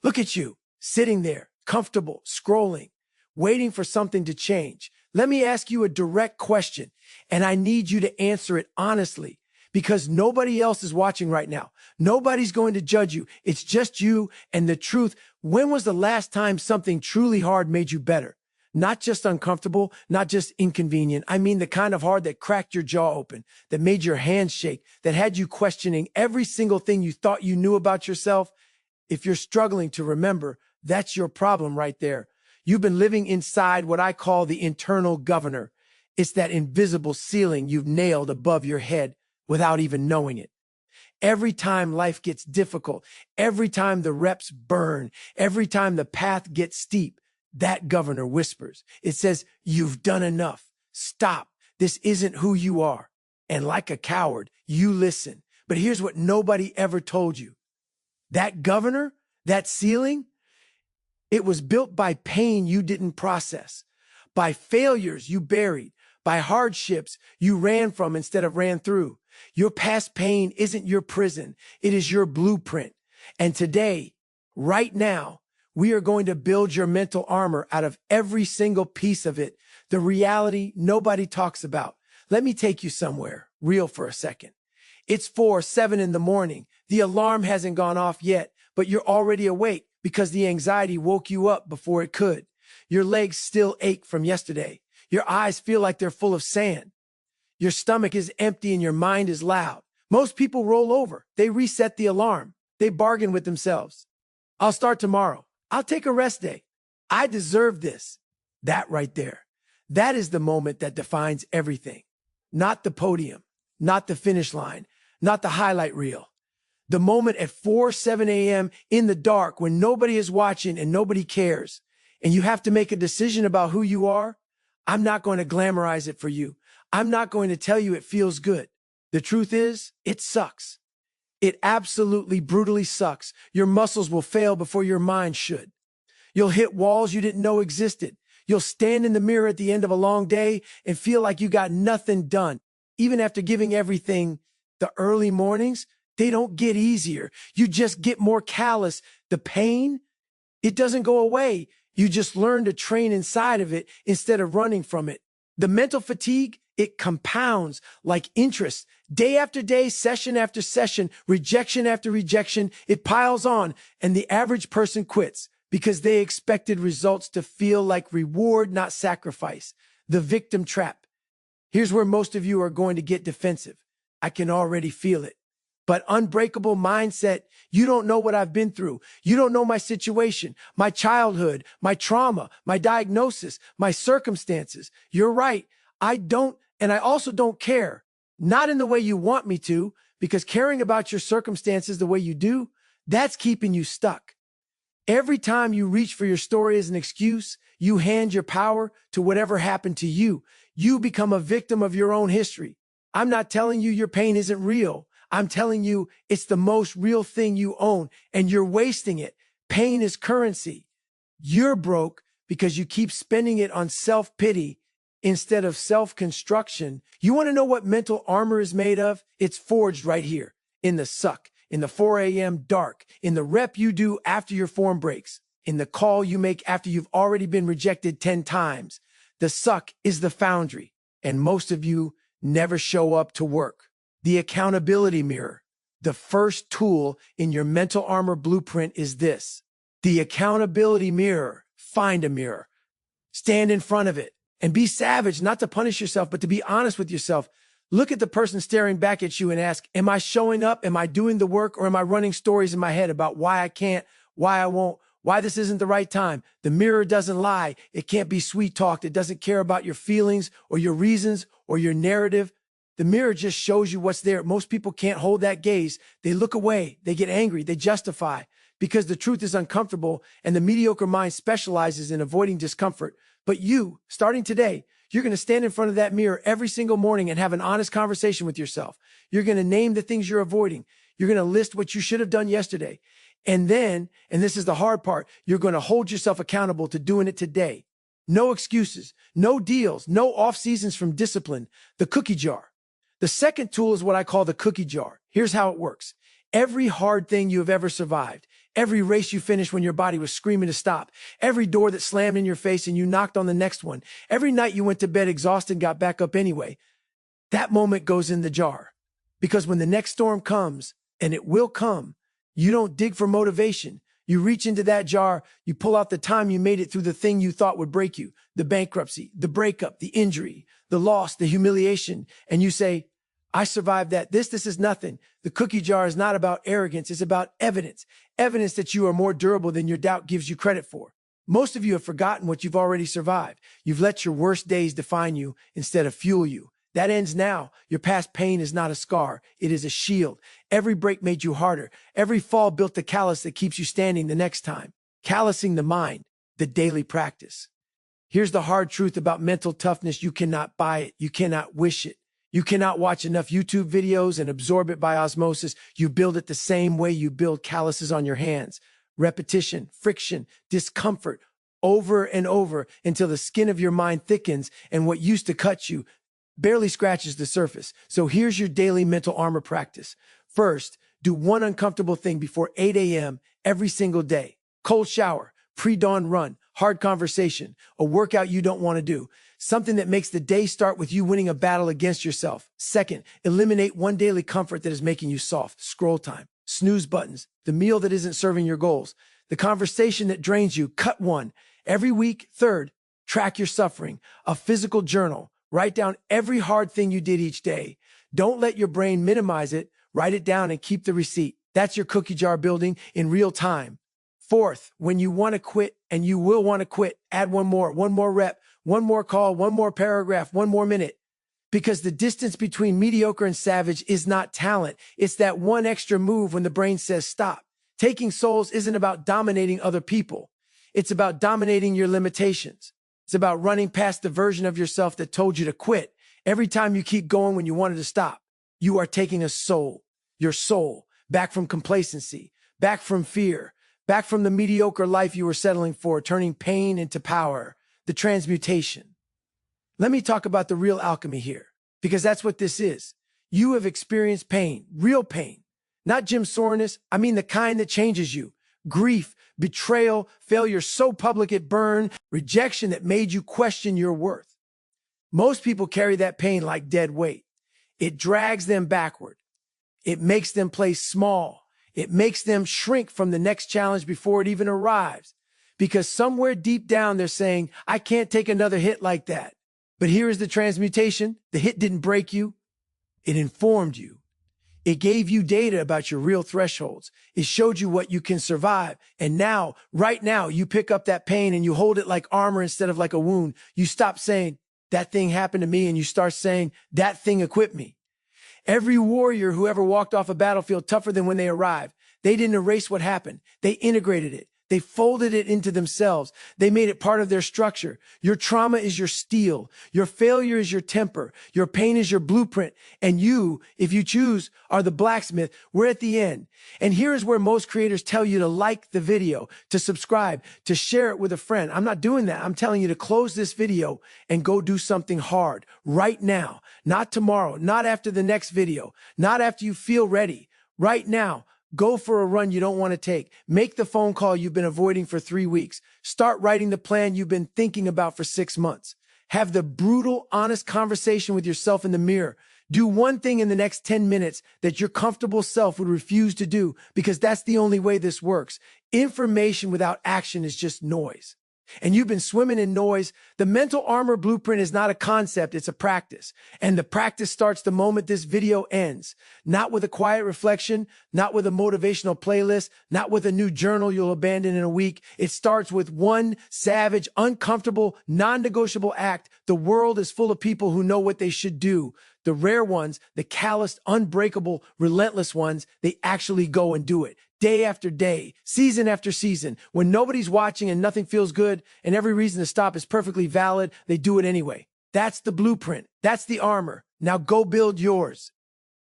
Look at you, sitting there, comfortable, scrolling, waiting for something to change. Let me ask you a direct question, and I need you to answer it honestly, because nobody else is watching right now. Nobody's going to judge you. It's just you and the truth. When was the last time something truly hard made you better? Not just uncomfortable, not just inconvenient. I mean the kind of hard that cracked your jaw open, that made your hands shake, that had you questioning every single thing you thought you knew about yourself. If you're struggling to remember, that's your problem right there. You've been living inside what I call the internal governor. It's that invisible ceiling you've nailed above your head without even knowing it. Every time life gets difficult, every time the reps burn, every time the path gets steep, that governor whispers. It says, you've done enough. Stop. This isn't who you are. And like a coward, you listen. But here's what nobody ever told you. That governor, that ceiling, it was built by pain you didn't process, by failures you buried, by hardships you ran from instead of ran through. Your past pain isn't your prison. It is your blueprint. And today, right now, we are going to build your mental armor out of every single piece of it, the reality nobody talks about. Let me take you somewhere real for a second. It's 4:07 in the morning. The alarm hasn't gone off yet, but you're already awake because the anxiety woke you up before it could. Your legs still ache from yesterday. Your eyes feel like they're full of sand. Your stomach is empty and your mind is loud. Most people roll over. They reset the alarm. They bargain with themselves. I'll start tomorrow. I'll take a rest day. I deserve this. That right there. That is the moment that defines everything. Not the podium, not the finish line, not the highlight reel. The moment at 4:07 a.m. in the dark when nobody is watching and nobody cares, and you have to make a decision about who you are. I'm not going to glamorize it for you. I'm not going to tell you it feels good. The truth is, it sucks. It absolutely brutally sucks. Your muscles will fail before your mind should. You'll hit walls you didn't know existed. You'll stand in the mirror at the end of a long day and feel like you got nothing done. Even after giving everything, the early mornings, they don't get easier. You just get more callous. The pain, it doesn't go away. You just learn to train inside of it instead of running from it. The mental fatigue, it compounds like interest. Day after day, session after session, rejection after rejection, it piles on, and the average person quits because they expected results to feel like reward, not sacrifice. The victim trap. Here's where most of you are going to get defensive. I can already feel it. But unbreakable mindset, you don't know what I've been through. You don't know my situation, my childhood, my trauma, my diagnosis, my circumstances. You're right. I don't, and I also don't care. Not in the way you want me to, because caring about your circumstances the way you do, that's keeping you stuck. Every time you reach for your story as an excuse, you hand your power to whatever happened to you. You become a victim of your own history. I'm not telling you your pain isn't real. I'm telling you it's the most real thing you own, and you're wasting it. Pain is currency. You're broke because you keep spending it on self-pity instead of self-construction. You want to know what mental armor is made of? It's forged right here, in the suck, in the 4 a.m. dark, in the rep you do after your form breaks, in the call you make after you've already been rejected 10 times. The suck is the foundry, and most of you never show up to work. The accountability mirror. The first tool in your mental armor blueprint is this. The accountability mirror. Find a mirror. Stand in front of it and be savage, not to punish yourself, but to be honest with yourself. Look at the person staring back at you and ask, am I showing up? Am I doing the work? Or am I running stories in my head about why I can't, why I won't, why this isn't the right time? The mirror doesn't lie. It can't be sweet talked. It doesn't care about your feelings or your reasons or your narrative. The mirror just shows you what's there. Most people can't hold that gaze. They look away. They get angry. They justify because the truth is uncomfortable, and the mediocre mind specializes in avoiding discomfort. But you, starting today, you're going to stand in front of that mirror every single morning and have an honest conversation with yourself. You're going to name the things you're avoiding. You're going to list what you should have done yesterday. And then, and this is the hard part, you're going to hold yourself accountable to doing it today. No excuses, no deals, no off seasons from discipline. The cookie jar. The second tool is what I call the cookie jar. Here's how it works. Every hard thing you have ever survived, every race you finished when your body was screaming to stop, every door that slammed in your face and you knocked on the next one, every night you went to bed exhausted and got back up anyway. That moment goes in the jar. Because when the next storm comes, and it will come, you don't dig for motivation. You reach into that jar, you pull out the time you made it through the thing you thought would break you, the bankruptcy, the breakup, the injury, the loss, the humiliation, and you say, I survived that. This is nothing. The cookie jar is not about arrogance. It's about evidence. Evidence that you are more durable than your doubt gives you credit for. Most of you have forgotten what you've already survived. You've let your worst days define you instead of fuel you. That ends now. Your past pain is not a scar. It is a shield. Every break made you harder. Every fall built the callus that keeps you standing the next time. Callousing the mind, the daily practice. Here's the hard truth about mental toughness. You cannot buy it. You cannot wish it. You cannot watch enough YouTube videos and absorb it by osmosis. You build it the same way you build calluses on your hands. Repetition, friction, discomfort, over and over until the skin of your mind thickens and what used to cut you barely scratches the surface. So here's your daily mental armor practice. First, do one uncomfortable thing before 8 a.m. every single day. Cold shower, pre-dawn run, hard conversation, a workout you don't want to do. Something that makes the day start with you winning a battle against yourself. Second, eliminate one daily comfort that is making you soft. Scroll time, snooze buttons, the meal that isn't serving your goals, the conversation that drains you. Cut one. Every week. Third, track your suffering. A physical journal. Write down every hard thing you did each day. Don't let your brain minimize it. Write it down and keep the receipt. That's your cookie jar building in real time. Fourth, when you want to quit, and you will want to quit, add one more rep, one more call, one more paragraph, one more minute. Because the distance between mediocre and savage is not talent. It's that one extra move when the brain says stop. Taking souls isn't about dominating other people. It's about dominating your limitations. It's about running past the version of yourself that told you to quit. Every time you keep going when you wanted to stop, you are taking a soul, your soul, back from complacency, back from fear, back from the mediocre life you were settling for, turning pain into power, the transmutation. Let me talk about the real alchemy here, because that's what this is. You have experienced pain, real pain, not Jim soreness. I mean the kind that changes you. Grief, betrayal, failure so public it burned, rejection that made you question your worth. Most people carry that pain like dead weight. It drags them backward. It makes them play small. It makes them shrink from the next challenge before it even arrives. Because somewhere deep down they're saying, I can't take another hit like that. But here is the transmutation. The hit didn't break you. It informed you. It gave you data about your real thresholds. It showed you what you can survive. And now, right now, you pick up that pain and you hold it like armor instead of like a wound. You stop saying, that thing happened to me, and you start saying, that thing equipped me. Every warrior who ever walked off a battlefield tougher than when they arrived, they didn't erase what happened. They integrated it. They folded it into themselves. They made it part of their structure. Your trauma is your steel. Your failure is your temper. Your pain is your blueprint. And you, if you choose, are the blacksmith. We're at the end. And here is where most creators tell you to like the video, to subscribe, to share it with a friend. I'm not doing that. I'm telling you to close this video and go do something hard right now. Not tomorrow, not after the next video, not after you feel ready. Right now. Go for a run you don't want to take. Make the phone call you've been avoiding for 3 weeks. Start writing the plan you've been thinking about for 6 months. Have the brutal, honest conversation with yourself in the mirror. Do one thing in the next 10 minutes that your comfortable self would refuse to do, because that's the only way this works. Information without action is just noise. And you've been swimming in noise. The mental armor blueprint is not a concept, it's a practice. And the practice starts the moment this video ends. Not with a quiet reflection, not with a motivational playlist, not with a new journal you'll abandon in a week. It starts with one savage, uncomfortable, non-negotiable act. The world is full of people who know what they should do. The rare ones, the calloused, unbreakable, relentless ones, they actually go and do it. Day after day, season after season, when nobody's watching and nothing feels good and every reason to stop is perfectly valid, they do it anyway. That's the blueprint. That's the armor. Now go build yours.